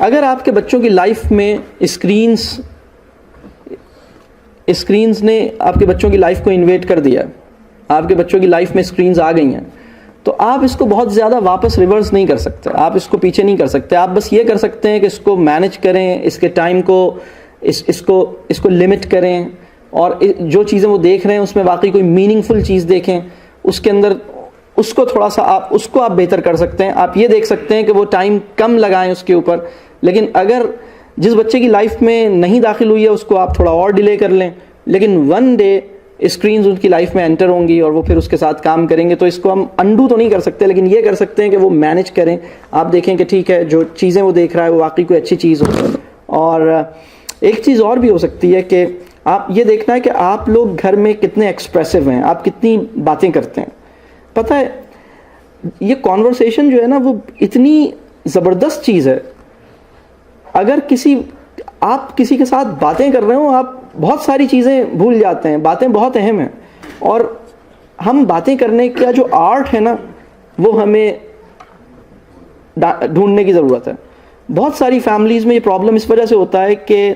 अगर आपके बच्चों की लाइफ में स्क्रीन्स ने आपके बच्चों की लाइफ को इन्वेड कर दिया, आपके बच्चों की लाइफ में स्क्रीन्स आ गई हैं, तो आप इसको बहुत ज़्यादा वापस रिवर्स नहीं कर सकते, आप इसको पीछे नहीं कर सकते। आप बस ये कर सकते हैं कि इसको मैनेज करें, इसके टाइम को इसको लिमिट करें, और जो चीज़ें वो देख रहे हैं उसमें वाकई कोई मीनिंगफुल चीज़ देखें, उसके अंदर उसको थोड़ा सा आप बेहतर कर सकते हैं। आप ये देख सकते हैं कि वो टाइम कम लगाएं उसके ऊपर। लेकिन अगर जिस बच्चे की लाइफ में नहीं दाखिल हुई है उसको आप थोड़ा और डिले कर लें, लेकिन वन डे स्क्रीन्स उनकी लाइफ में एंटर होंगी और वो फिर उसके साथ काम करेंगे। तो इसको हम अंडू तो नहीं कर सकते, लेकिन ये कर सकते हैं कि वो मैनेज करें। आप देखें कि ठीक है, जो चीज़ें वो देख रहा है वो वाकई कोई अच्छी चीज़ हो। और एक चीज़ और भी हो सकती है कि आप ये देखना है कि आप लोग घर में कितने एक्सप्रेसिव हैं, आप कितनी बातें करते हैं। पता है, ये कॉन्वर्सेशन जो है ना वो इतनी ज़बरदस्त चीज़ है। अगर आप किसी के साथ बातें कर रहे हो, आप बहुत सारी चीज़ें भूल जाते हैं, बातें बहुत अहम हैं। और हम बातें करने का जो आर्ट है ना, वो हमें ढूंढने की ज़रूरत है। बहुत सारी फैमिलीज़ में ये प्रॉब्लम इस वजह से होता है कि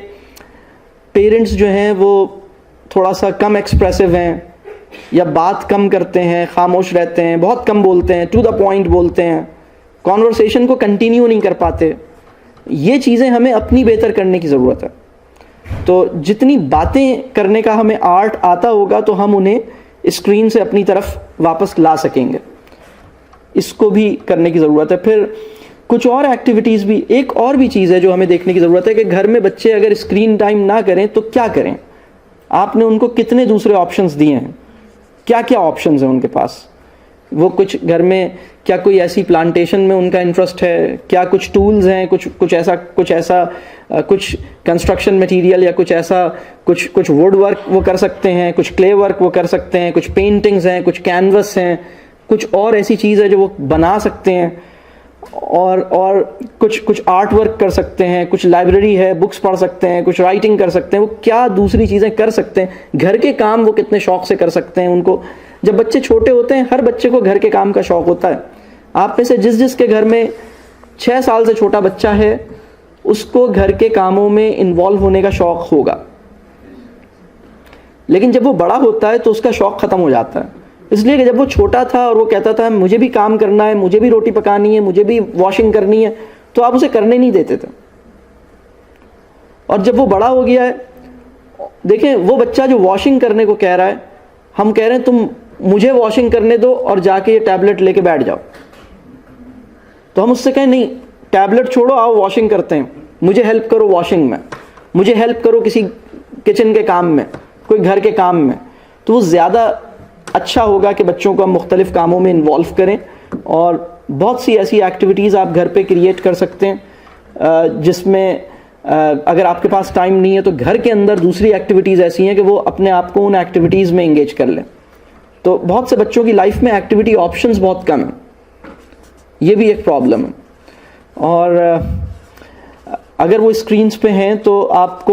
पेरेंट्स जो हैं वो थोड़ा सा कम एक्सप्रेसिव हैं, या बात कम करते हैं, खामोश रहते हैं, बहुत कम बोलते हैं, टू द पॉइंट बोलते हैं, कॉन्वर्सेशन को कंटिन्यू नहीं कर पाते। ये चीज़ें हमें अपनी बेहतर करने की ज़रूरत है। तो जितनी बातें करने का हमें आर्ट आता होगा तो हम उन्हें स्क्रीन से अपनी तरफ वापस ला सकेंगे। इसको भी करने की ज़रूरत है। फिर कुछ और एक्टिविटीज़ भी, एक और भी चीज़ है जो हमें देखने की ज़रूरत है कि घर में बच्चे अगर स्क्रीन टाइम ना करें तो क्या करें। आपने उनको कितने दूसरे ऑप्शंस दिए हैं, क्या क्या ऑप्शंस हैं उनके पास। वो कुछ घर में क्या कोई ऐसी प्लांटेशन में उनका इंटरेस्ट है, क्या कुछ टूल्स हैं, कुछ कंस्ट्रक्शन मटेरियल या कुछ वुड वर्क वो कर सकते हैं, कुछ क्ले वर्क वो कर सकते हैं, कुछ पेंटिंग्स हैं, कुछ कैनवस हैं, कुछ और ऐसी चीज़ है जो वो बना सकते हैं, और कुछ आर्ट वर्क कर सकते हैं, कुछ लाइब्रेरी है, बुक्स पढ़ सकते हैं, कुछ राइटिंग कर सकते हैं। वो क्या दूसरी चीज़ें कर सकते हैं, घर के काम वो कितने शौक से कर सकते हैं। उनको जब बच्चे छोटे होते हैं, हर बच्चे को घर के काम का शौक होता है। आप में से जिस के घर में 6 साल से छोटा बच्चा है उसको घर के कामों में इन्वॉल्व होने का शौक होगा, लेकिन जब वो बड़ा होता है तो उसका शौक ख़त्म हो जाता है। इसलिए कि जब वो छोटा था और वो कहता था मुझे भी काम करना है, मुझे भी रोटी पकानी है, मुझे भी वॉशिंग करनी है, तो आप उसे करने नहीं देते थे। और जब वो बड़ा हो गया है, देखें वो बच्चा जो वॉशिंग करने को कह रहा है, हम कह रहे हैं तुम मुझे वॉशिंग करने दो और जाके ये टैबलेट लेके बैठ जाओ, तो हम उससे कहें नहीं, टैबलेट छोड़ो, आओ वॉशिंग करते हैं, मुझे हेल्प करो वॉशिंग में, मुझे हेल्प करो किसी किचन के काम में, कोई घर के काम में। तो वो ज़्यादा अच्छा होगा कि बच्चों को हम मुख्तलिफ कामों में इन्वॉल्व करें। और बहुत सी ऐसी एक्टिविटीज़ आप घर पे क्रिएट कर सकते हैं जिसमें अगर आपके पास टाइम नहीं है तो घर के अंदर दूसरी एक्टिविटीज़ ऐसी हैं कि वो अपने आप को उन एक्टिविटीज़ में इंगेज कर लें। तो बहुत से बच्चों की लाइफ में एक्टिविटी ऑप्शंस बहुत कम हैं, ये भी एक प्रॉब्लम है। और अगर वो स्क्रीन्स पे हैं तो आप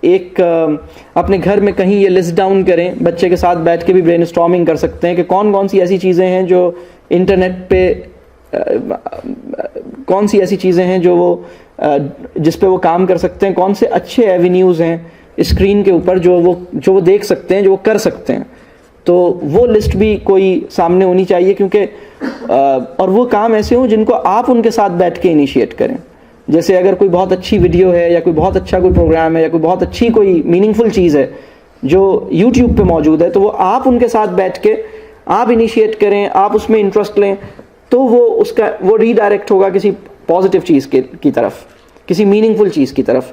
एक अपने घर में कहीं ये लिस्ट डाउन करें, बच्चे के साथ बैठ के भी ब्रेनस्टॉर्मिंग कर सकते हैं कि कौन कौन सी ऐसी चीज़ें हैं जो इंटरनेट पे कौन सी ऐसी चीज़ें हैं जो वो जिस पे वो काम कर सकते हैं, कौन से अच्छे एवेन्यूज़ हैं स्क्रीन के ऊपर जो वो देख सकते हैं, जो वो कर सकते हैं। तो वो लिस्ट भी कोई सामने होनी चाहिए, क्योंकि और वो काम ऐसे हों जिनको आप उनके साथ बैठ के इनिशिएट करें। जैसे अगर कोई बहुत अच्छी वीडियो है या कोई बहुत अच्छा कोई प्रोग्राम है या कोई बहुत अच्छी कोई मीनिंगफुल चीज़ है जो YouTube पे मौजूद है, तो वो आप उनके साथ बैठ के आप इनिशिएट करें, आप उसमें इंटरेस्ट लें, तो वो रीडायरेक्ट होगा किसी पॉजिटिव चीज़ की तरफ, किसी मीनिंगफुल चीज़ की तरफ।